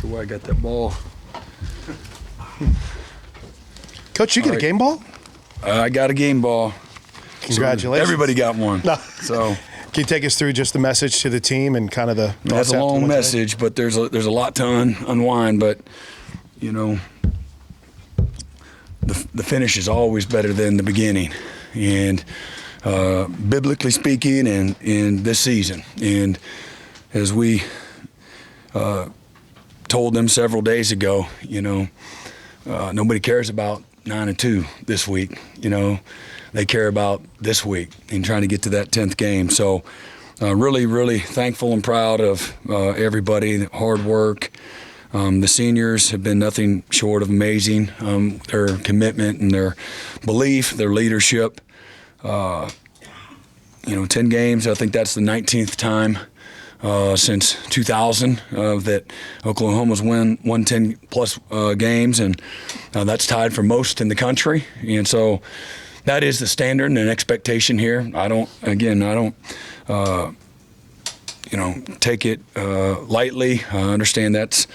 sure why I got that ball. Coach, you get a game ball? I got a game ball. Congratulations. So everybody got one. No. So can you take us through just the message to the team and kind of the that's a long message, but there's a lot to unwind. But you know, the finish is always better than the beginning, and biblically speaking, and in this season, and as we told them several days ago, you know, nobody cares about 9-2 this week. You know, they care about this week and trying to get to that 10th game. So really, really thankful and proud of everybody, hard work. The seniors have been nothing short of amazing. Their commitment and their belief, their leadership. 10 games, I think that's the 19th time since 2000 that Oklahoma's won 10-plus games, and that's tied for most in the country. And so that is the standard and expectation here. I don't take it lightly. I understand that's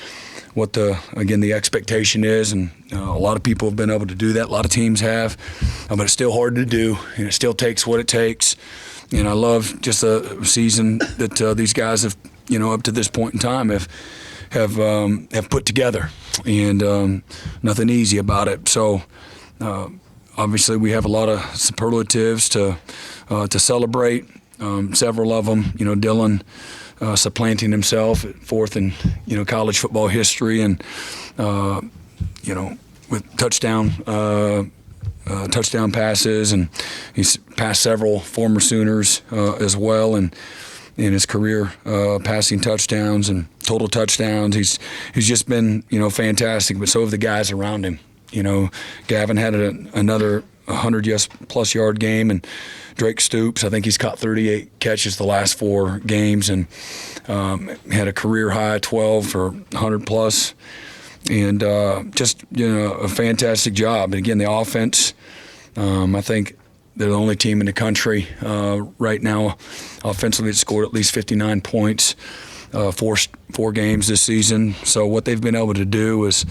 what the expectation is, and a lot of people have been able to do that. A lot of teams have, but it's still hard to do, and it still takes what it takes. And I love just the season that these guys have, up to this point in time have put together, and nothing easy about it. So obviously we have a lot of superlatives to celebrate. Several of them, Dylan supplanting himself at fourth in college football history, and with touchdown passes, and he's passed several former Sooners as well, and in his career passing touchdowns and total touchdowns. He's just been fantastic, but so have the guys around him. Gavin had another 100-plus yard game, and Drake Stoops, I think he's caught 38 catches the last 4 games, and had a career high 12 for 100-plus. And just a fantastic job. And again, the offense, I think they're the only team in the country right now offensively that scored at least 59 points, 4 games this season. So what they've been able to do is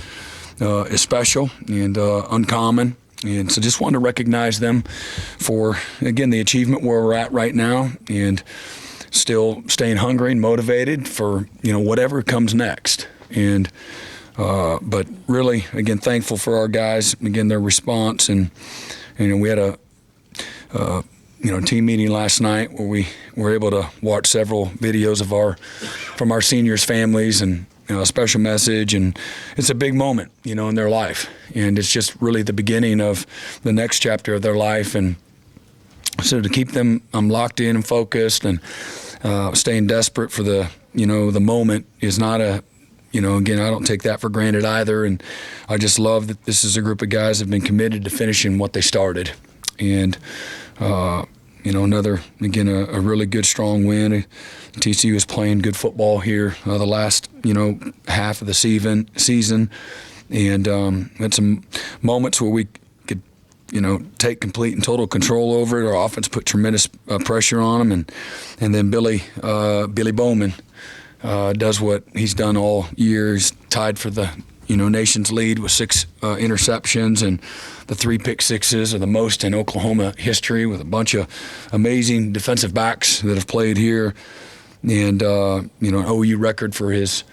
special and uncommon. And so just wanted to recognize them for, again, the achievement where we're at right now, and still staying hungry and motivated for whatever comes next. And but really, again, thankful for our guys, again, their response. And we had a team meeting last night where we were able to watch several videos from our seniors' families, and a special message, and it's a big moment, in their life, and it's just really the beginning of the next chapter of their life. And so to keep them locked in and focused, and staying desperate for the moment is not a. Again, I don't take that for granted either, and I just love that this is a group of guys that have been committed to finishing what they started. And, another, again, a really good, strong win. TCU is playing good football here the last, half of the season. And had some moments where we could, take complete and total control over it. Our offense put tremendous pressure on them. And then Billy Bowman does what he's done all year. He's tied for the nation's lead with 6 interceptions, and the 3 pick sixes are the most in Oklahoma history, with a bunch of amazing defensive backs that have played here, and an OU record for his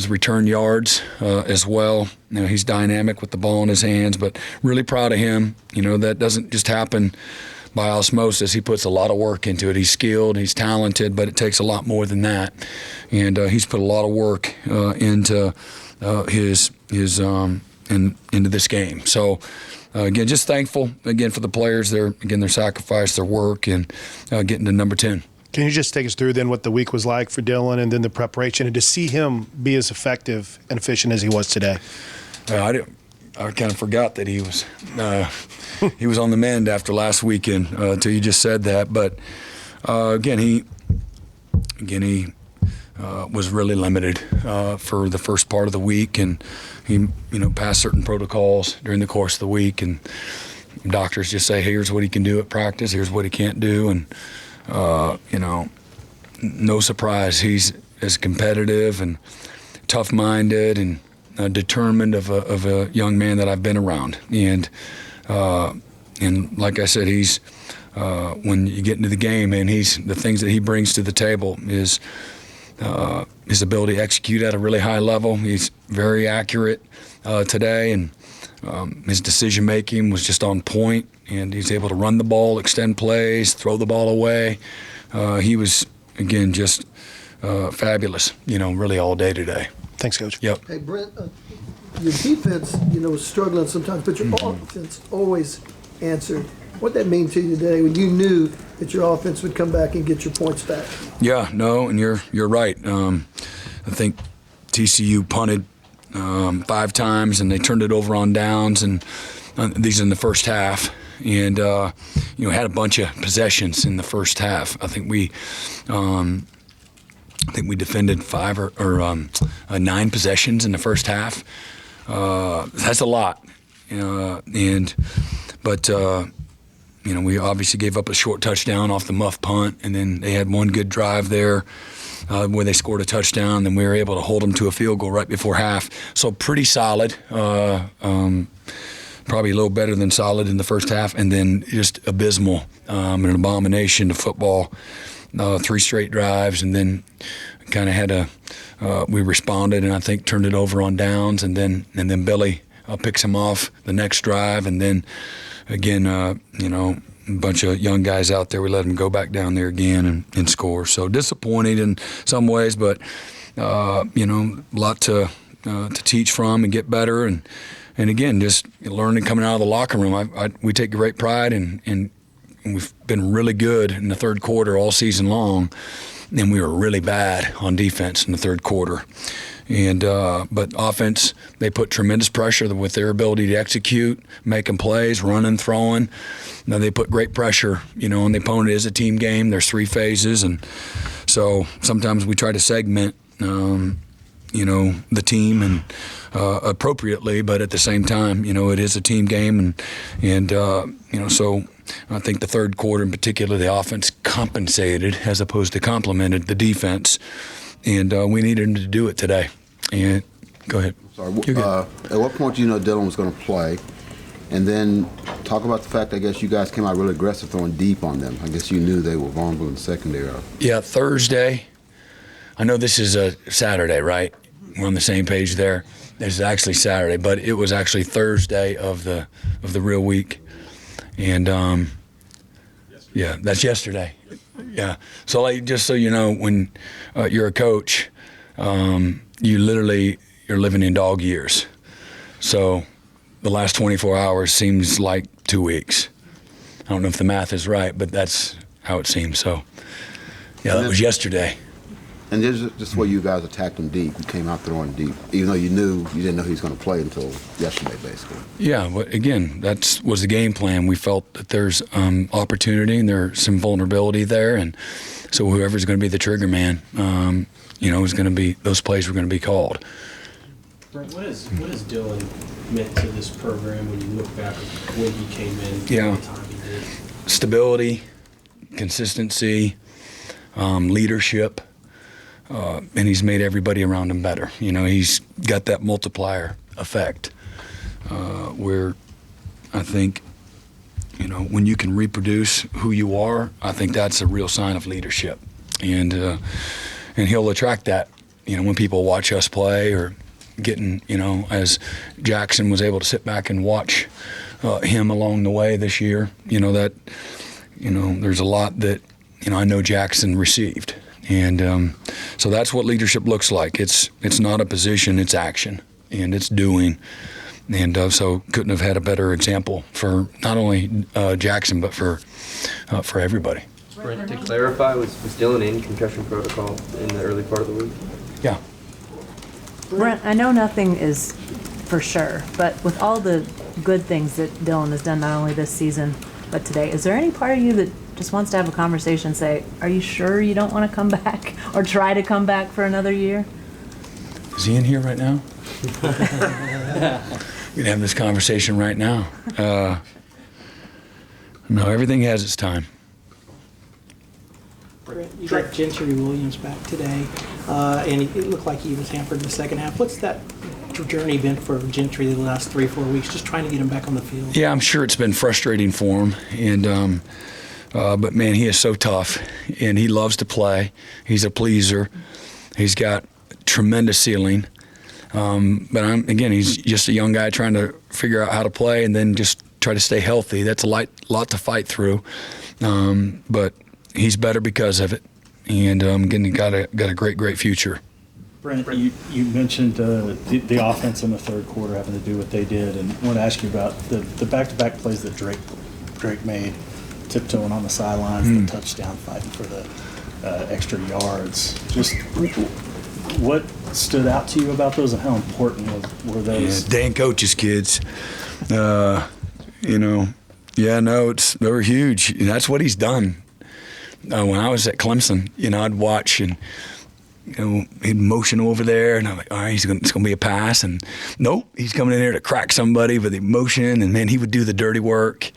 return yards as well. He's dynamic with the ball in his hands, but really proud of him. That doesn't just happen by osmosis. He puts a lot of work into it. He's skilled, he's talented, but it takes a lot more than that. And he's put a lot of work into into this game. So again, just thankful again for the players, their sacrifice, their work, and getting to number 10. Can you just take us through then what the week was like for Dylan, and then the preparation, and to see him be as effective and efficient as he was today? I kind of forgot that he was on the mend after last weekend until you just said that. But he was really limited for the first part of the week, and he passed certain protocols during the course of the week, and doctors just say, here's what he can do at practice, here's what he can't do, and no surprise, he's as competitive and tough-minded and determined of a young man that I've been around. And like I said, he's when you get into the game, and the things that he brings to the table is his ability to execute at a really high level. He's very accurate today, and his decision making was just on point. And he's able to run the ball, extend plays, throw the ball away. He was, again, just fabulous, really all day today. Thanks, Coach. Yep. Hey, Brent, your defense, was struggling sometimes, but your offense always answered. What that mean to you today when you knew that your offense would come back and get your points back? Yeah, no, and you're right. I think TCU punted 5 times, and they turned it over on downs, and these in the first half. And had a bunch of possessions in the first half. I think we defended 5 or 9 possessions in the first half. That's a lot, but we obviously gave up a short touchdown off the muff punt, and then they had one good drive there where they scored a touchdown. Then we were able to hold them to a field goal right before half. So pretty solid. Probably a little better than solid in the first half, and then just abysmal, an abomination to football. 3 straight drives, and then kind of had we responded, and I think turned it over on downs, and then Billy picks him off the next drive, and then again, a bunch of young guys out there. We let them go back down there again and score. So disappointed in some ways, but a lot to teach from and get better, and again, just learning coming out of the locker room. We take great pride in we've been really good in the third quarter all season long, and we were really bad on defense in the third quarter. And but offense, they put tremendous pressure with their ability to execute, making plays, running, throwing. Now they put great pressure, on the opponent. It is a team game. There's 3 phases, and so sometimes we try to segment, the team and appropriately, but at the same time, it is a team game, and so I think the third quarter in particular, the offense compensated as opposed to complimented the defense, and we needed him to do it today. And go ahead. Sorry. At what point do you know Dylan was going to play? And then talk about the fact, I guess, you guys came out really aggressive throwing deep on them. I guess you knew they were vulnerable in the secondary. Yeah, Thursday. I know this is a Saturday, right? We're on the same page there. This is actually Saturday, but it was actually Thursday of the real week. And yeah, that's yesterday. Yeah. So just so you know, when you're a coach, you're living in dog years. So the last 24 hours seems like 2 weeks. I don't know if the math is right, but that's how it seems. So yeah, that was yesterday. And this is just where you guys attacked him deep. You came out throwing deep, even though you didn't know he was going to play until yesterday, basically. Yeah, but again, that was the game plan. We felt that there's opportunity and there's some vulnerability there, and so whoever's going to be the trigger man, is going to be, those plays were going to be called. Brent, what has Dylan meant to this program when you look back at when he came in? Yeah, the time he did? Stability, consistency, leadership. And he's made everybody around him better. He's got that multiplier effect where I think, when you can reproduce who you are, I think that's a real sign of leadership. And he'll attract that, when people watch us play or getting, as Jackson was able to sit back and watch him along the way this year, there's a lot that, I know Jackson received. And so that's what leadership looks like. It's not a position, it's action, and it's doing. And so couldn't have had a better example for not only Jackson, but for everybody. Brent, to clarify, was Dylan in concussion protocol in the early part of the week? Yeah. Brent, I know nothing is for sure, but with all the good things that Dylan has done, not only this season, but today, is there any part of you that just wants to have a conversation, say, are you sure you don't want to come back or try to come back for another year? Is he in here right now? We can have this conversation right now. No, everything has its time. You got Gentry Williams back today. and it looked like he was hampered in the second half. What's that journey been for Gentry the last 3 or 4 weeks, just trying to get him back on the field? Yeah, I'm sure it's been frustrating for him, and but man, he is so tough, and he loves to play. He's a pleaser. He's got tremendous ceiling. But he's just a young guy trying to figure out how to play and then just try to stay healthy. That's a lot to fight through. But he's better because of it, and again, got a great future. Brent, you mentioned the offense in the third quarter having to do what they did, and I want to ask you about the back-to-back plays that Drake made, tiptoeing on the sidelines, the touchdown, fighting for the extra yards. Just what stood out to you about those, and how important were those? Yeah, Dan Coach's kids, they were huge. And that's what he's done. When I was at Clemson, I'd watch and he'd motion over there, and I'm like, all right, it's going to be a pass, and nope, he's coming in there to crack somebody with the motion, and then he would do the dirty work.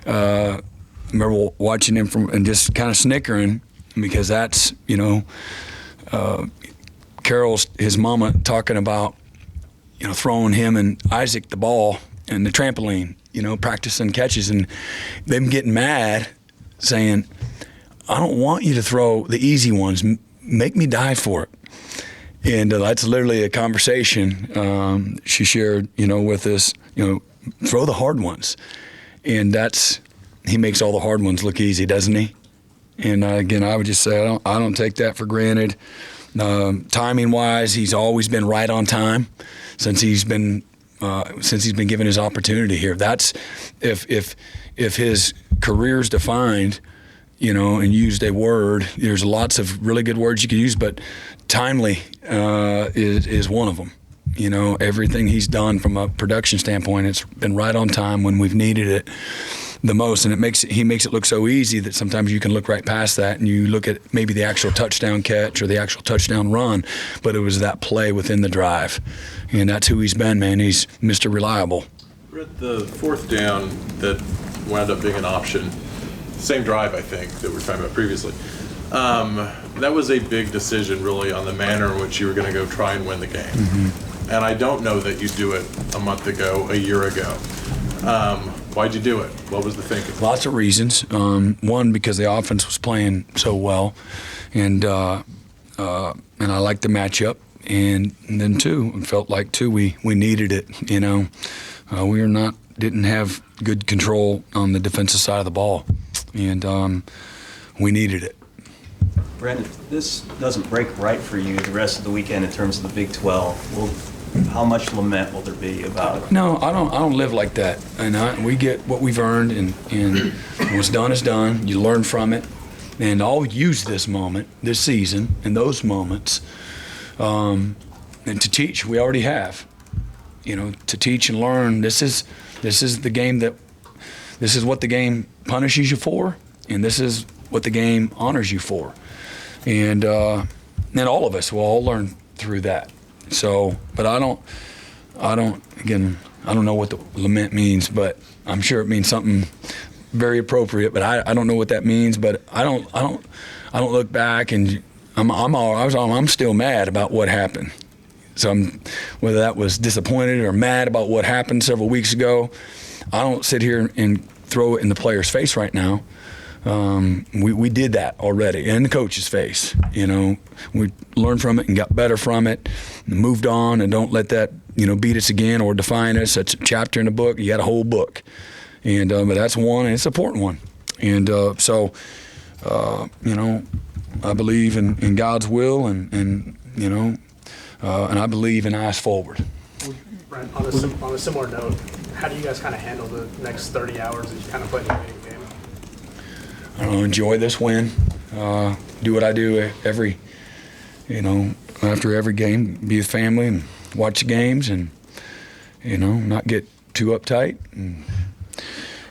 I remember watching him and just kind of snickering, because that's Carol's his mama talking about throwing him and Isaac the ball and the trampoline, practicing catches, and them getting mad, saying, I don't want you to throw the easy ones. Make me die for it. And that's literally a conversation she shared, with us, throw the hard ones. And he makes all the hard ones look easy, doesn't he? And again, I would just say I don't take that for granted. Timing-wise, he's always been right on time since he's been given his opportunity here. That's if his career's defined, and used a word. There's lots of really good words you could use, but timely is one of them. Everything he's done from a production standpoint, it's been right on time when we've needed it the most, and he makes it look so easy that sometimes you can look right past that and you look at maybe the actual touchdown catch or the actual touchdown run, but it was that play within the drive, and that's who he's been, man. He's Mr. Reliable. The fourth down that wound up being an option, same drive, I think, that we were talking about previously. That was a big decision, really, on the manner in which you were going to go try and win the game. Mm-hmm. And I don't know that you do it a year ago. Why'd you do it? What was the thinking? Lots of reasons. One, because the offense was playing so well, and I liked the matchup. And then two, it felt like we needed it. We didn't have good control on the defensive side of the ball, and we needed it. Brent, if this doesn't break right for you the rest of the weekend in terms of the Big 12, how much lament will there be about it? No, I don't live like that. And we get what we've earned, and what's done is done. You learn from it, and I'll use this moment, this season, and those moments, and to teach. We already have, to teach and learn. This is the game this is what the game punishes you for, and this is what the game honors you for. And all of us will all learn through that. So, but I don't know what the lament means, but I'm sure it means something very appropriate, but I don't know what that means, but I don't look back, and I'm still mad about what happened. So whether that was disappointed or mad about what happened several weeks ago, I don't sit here and throw it in the player's face right now. We did that already, in the coach's face. We learned from it and got better from it, and moved on, and don't let that beat us again or define us. That's a chapter in the book. You got a whole book, and but that's one, and it's an important one. And so I believe in God's will, and I believe in eyes forward. Brent, on a similar note, how do you guys kind of handle the next 30 hours that you kind of put in the game? I don't know, enjoy this win. Do what I do after every game, be with family and watch the games, and not get too uptight, and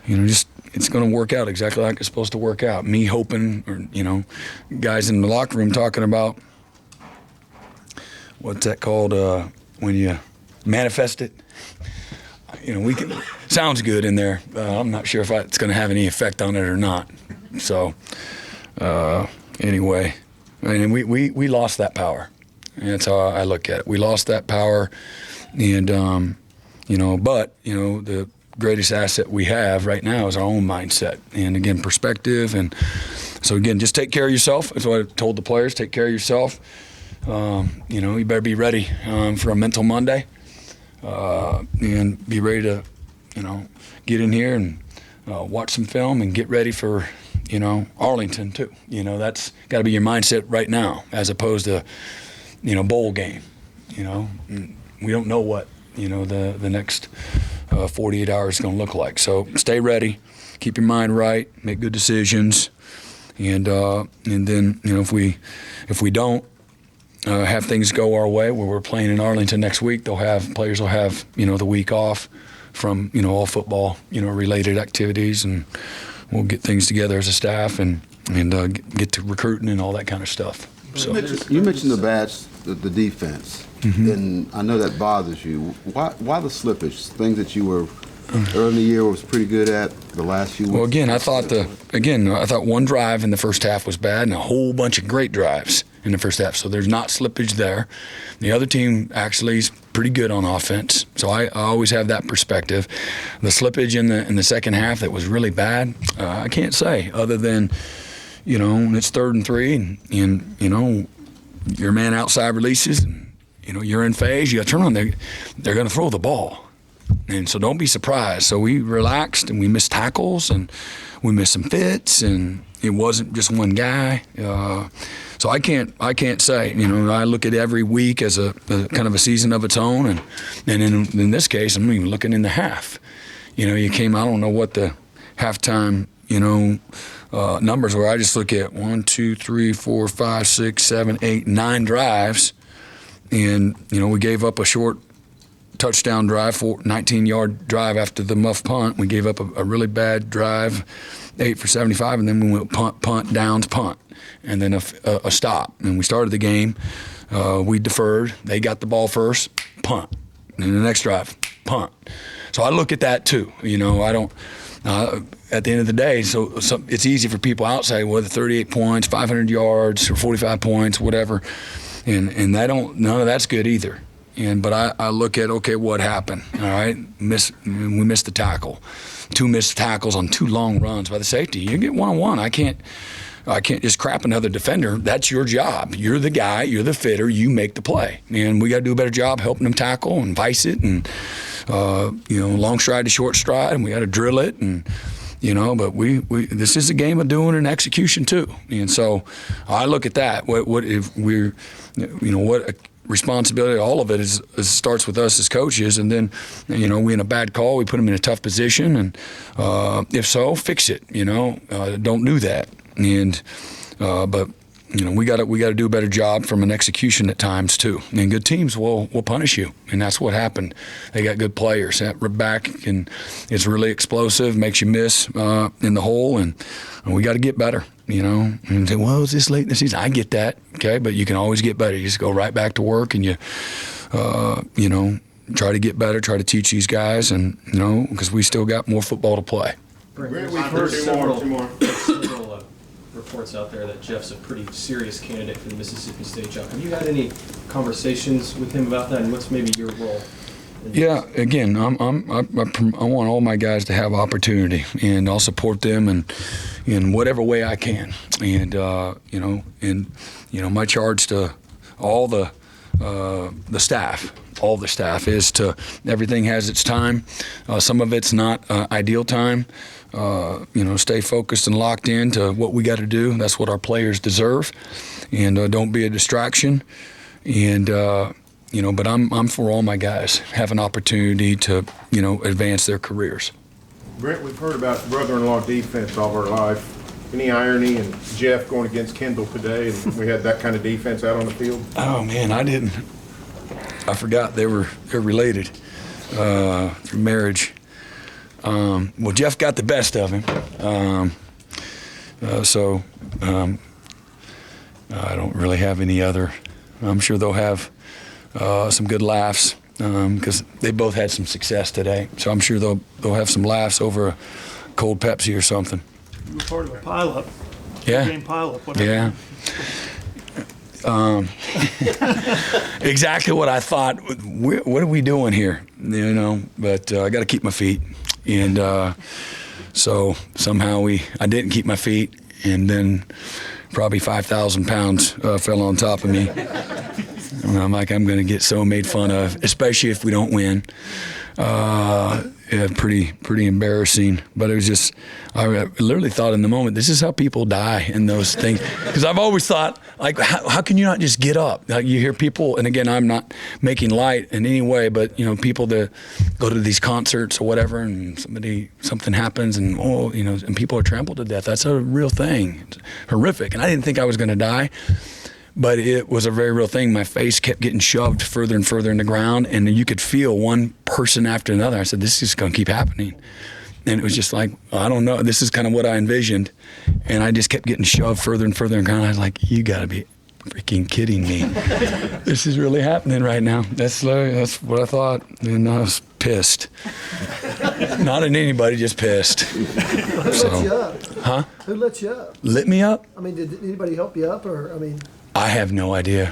just it's going to work out exactly like it's supposed to work out. Me hoping, or guys in the locker room talking about what's that called when you manifest it. Sounds good in there. I'm not sure if it's going to have any effect on it or not. So anyway, we lost that power. And that's how I look at it. We lost that power, and but the greatest asset we have right now is our own mindset, and again, perspective. And so again, just take care of yourself. That's what I told the players. Take care of yourself. You better be ready for a mental Monday, and be ready to get in here and watch some film and get ready for Arlington too. That's got to be your mindset right now, as opposed to bowl game. We don't know what the next 48 hours is going to look like. So stay ready, keep your mind right, make good decisions, and then if we don't have things go our way, where we're playing in Arlington next week, players will have the week off from all football related activities, and we'll get things together as a staff and get to recruiting and all that kind of stuff. So You mentioned the defense, and I know that bothers you. Why the slippage? Things that you were early in the year was pretty good at the last few weeks. Well, again, I thought one drive in the first half was bad, and a whole bunch of great drives in the first half. So there's not slippage there. The other team actually is pretty good on offense. So I always have that perspective. The slippage in the second half that was really bad, I can't say, other than it's 3rd and 3, and your man outside releases, and you're in phase. You got to turn on. They're going to throw the ball. And so don't be surprised. So we relaxed, and we missed tackles, and we missed some fits, and it wasn't just one guy. So I can't say. I look at every week as a kind of a season of its own, and in this case, I'm even looking in the half. You came. I don't know what the halftime numbers were. I just look at 1, 2, 3, 4, 5, 6, 7, 8, 9 drives, and we gave up a short touchdown drive, 19-yard drive after the muff punt. We gave up a really bad drive, 8 for 75, and then we went punt, downs, punt, and then a stop. And we started the game. We deferred. They got the ball first, punt. And then the next drive, punt. So I look at that too. I don't. At the end of the day, so it's easy for people outside, whether 38 points, 500 yards, or 45 points, whatever, and none of that's good either. But I look at, okay, what happened? All right, we missed the tackle, 2 missed tackles on 2 long runs by the safety. You get one-on-one. I can't just crap another defender. That's your job. You're the guy. You're the fitter. You make the play, and we got to do a better job helping them tackle and vice it, and long stride to short stride, and we got to drill it, and but we this is a game of doing and execution too. And so I look at that. What if we're what responsibility, all of it is starts with us as coaches, and then we in a bad call, we put them in a tough position, and if so, fix it. Don't do that. And but we got to do a better job from an execution at times too. And good teams will punish you, and that's what happened. They got good players. That back and it's really explosive, makes you miss in the hole, and we got to get better. And say, well, is this late in the season? I get that, okay, but you can always get better. You just go right back to work, and you try to get better, try to teach these guys, and because we still got more football to play. We've heard several reports out there that Jeff's a pretty serious candidate for the Mississippi State job. Have you had any conversations with him about that, and what's maybe your role? Yeah, again, I want all my guys to have opportunity, and I'll support them in whatever way I can. And my charge to all the staff is to everything has its time. Some of it's not ideal time. Stay focused and locked in to what we got to do. That's what our players deserve, and don't be a distraction. And but I'm for all my guys have an opportunity to advance their careers. Brent, we've heard about brother-in-law defense all our life. Any irony in Jeff going against Kendall today, and we had that kind of defense out on the field? Oh man, I didn't. I forgot they're related through marriage. Well, Jeff got the best of him, so I don't really have any other. I'm sure they'll have some good laughs because they both had some success today. So I'm sure they'll have some laughs over a cold Pepsi or something. You were part of a pileup. Yeah. Game pileup. What yeah. happened? Exactly what I thought. What are we doing here? You know, but I got to keep my feet, and so somehow I didn't keep my feet, and then probably 5,000 pounds fell on top of me. And I'm like, I'm going to get so made fun of, especially if we don't win. Yeah, pretty embarrassing. But it was just, I literally thought in the moment, this is how people die in those things. Because I've always thought, like, how can you not just get up? Like, you hear people, and again, I'm not making light in any way, but you know, people that go to these concerts or whatever, and something happens, and and people are trampled to death. That's a real thing. It's horrific. And I didn't think I was going to die. But it was a very real thing. My face kept getting shoved further and further in the ground, and you could feel one person after another. I said, this is going to keep happening. And it was just like, I don't know. This is kind of what I envisioned. And I just kept getting shoved further and further in the ground. I was like, you got to be freaking kidding me. This is really happening right now. That's what I thought. And I was pissed. Not at anybody, just pissed. Who let you up? Huh? Who let you up? Lit me up? I mean, did anybody help you up, or, I mean... I have no idea.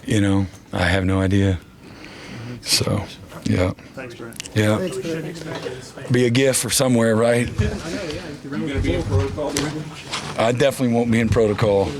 I have no idea. So, yeah. Thanks, Brent. Yeah. Thanks, Brent. Be a gift for somewhere, right? I know, yeah. I definitely won't be in protocol.